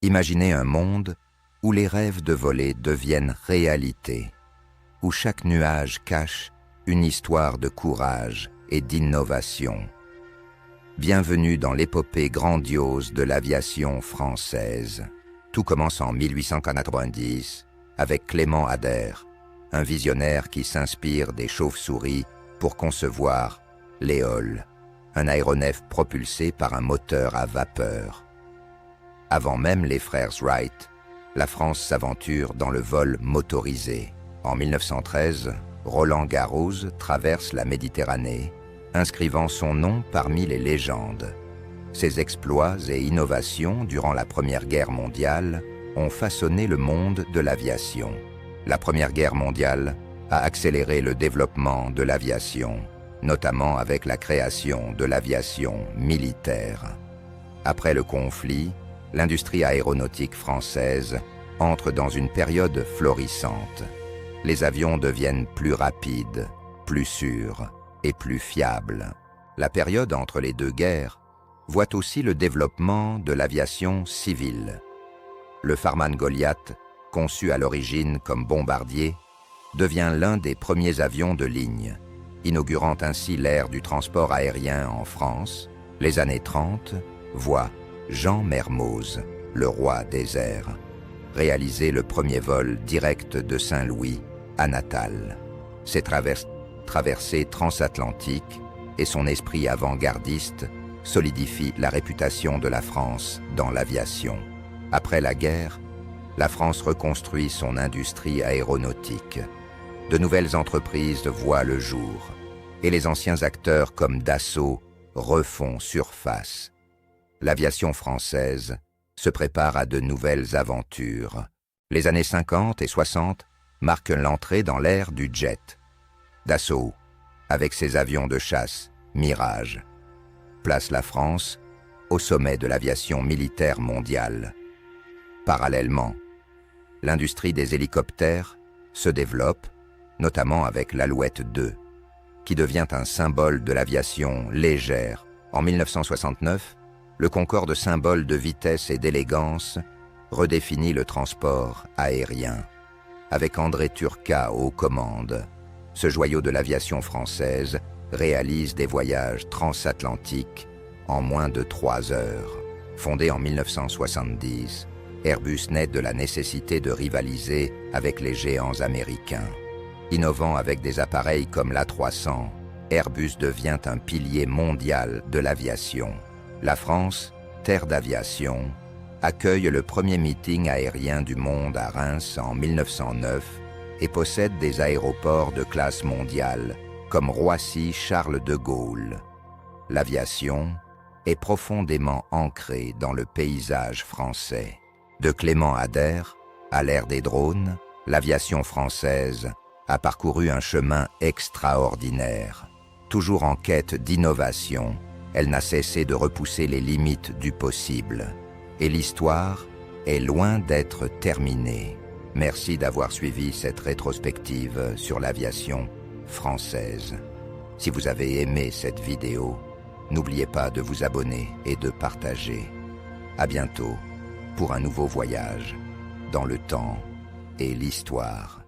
Imaginez un monde où les rêves de voler deviennent réalité, où chaque nuage cache une histoire de courage et d'innovation. Bienvenue dans l'épopée grandiose de l'aviation française. Tout commence en 1890 avec Clément Ader, un visionnaire qui s'inspire des chauves-souris pour concevoir l'Éole, un aéronef propulsé par un moteur à vapeur. Avant même les frères Wright, la France s'aventure dans le vol motorisé. En 1913, Roland Garros traverse la Méditerranée, inscrivant son nom parmi les légendes. Ses exploits et innovations durant la Première Guerre mondiale ont façonné le monde de l'aviation. La Première Guerre mondiale a accéléré le développement de l'aviation, notamment avec la création de l'aviation militaire. Après le conflit, l'industrie aéronautique française entre dans une période florissante. Les avions deviennent plus rapides, plus sûrs et plus fiables. La période entre les deux guerres voit aussi le développement de l'aviation civile. Le Farman Goliath, conçu à l'origine comme bombardier, devient l'un des premiers avions de ligne, inaugurant ainsi l'ère du transport aérien en France. Les années 30 voient Jean Mermoz, le roi des airs, réaliser le premier vol direct de Saint-Louis à Natal. Ses traversées transatlantiques et son esprit avant-gardiste solidifient la réputation de la France dans l'aviation. Après la guerre, la France reconstruit son industrie aéronautique. De nouvelles entreprises voient le jour, et les anciens acteurs comme Dassault refont surface. L'aviation française se prépare à de nouvelles aventures. Les années 50 et 60 marquent l'entrée dans l'ère du jet. Dassault, avec ses avions de chasse Mirage, place la France au sommet de l'aviation militaire mondiale. Parallèlement, l'industrie des hélicoptères se développe, notamment avec l'Alouette II, qui devient un symbole de l'aviation légère. En 1969, le Concorde, symbole de vitesse et d'élégance, redéfinit le transport aérien. Avec André Turcat aux commandes, ce joyau de l'aviation française réalise des voyages transatlantiques en moins de 3 heures. Fondé en 1970, Airbus naît de la nécessité de rivaliser avec les géants américains. Innovant avec des appareils comme l'A300, Airbus devient un pilier mondial de l'aviation. La France, terre d'aviation, accueille le premier meeting aérien du monde à Reims en 1909 et possède des aéroports de classe mondiale comme Roissy-Charles de Gaulle. L'aviation est profondément ancrée dans le paysage français. De Clément Ader à l'ère des drones, l'aviation française a parcouru un chemin extraordinaire. Toujours en quête d'innovation, elle n'a cessé de repousser les limites du possible. Et l'histoire est loin d'être terminée. Merci d'avoir suivi cette rétrospective sur l'aviation française. Si vous avez aimé cette vidéo, n'oubliez pas de vous abonner et de partager. À bientôt pour un nouveau voyage dans le temps et l'histoire.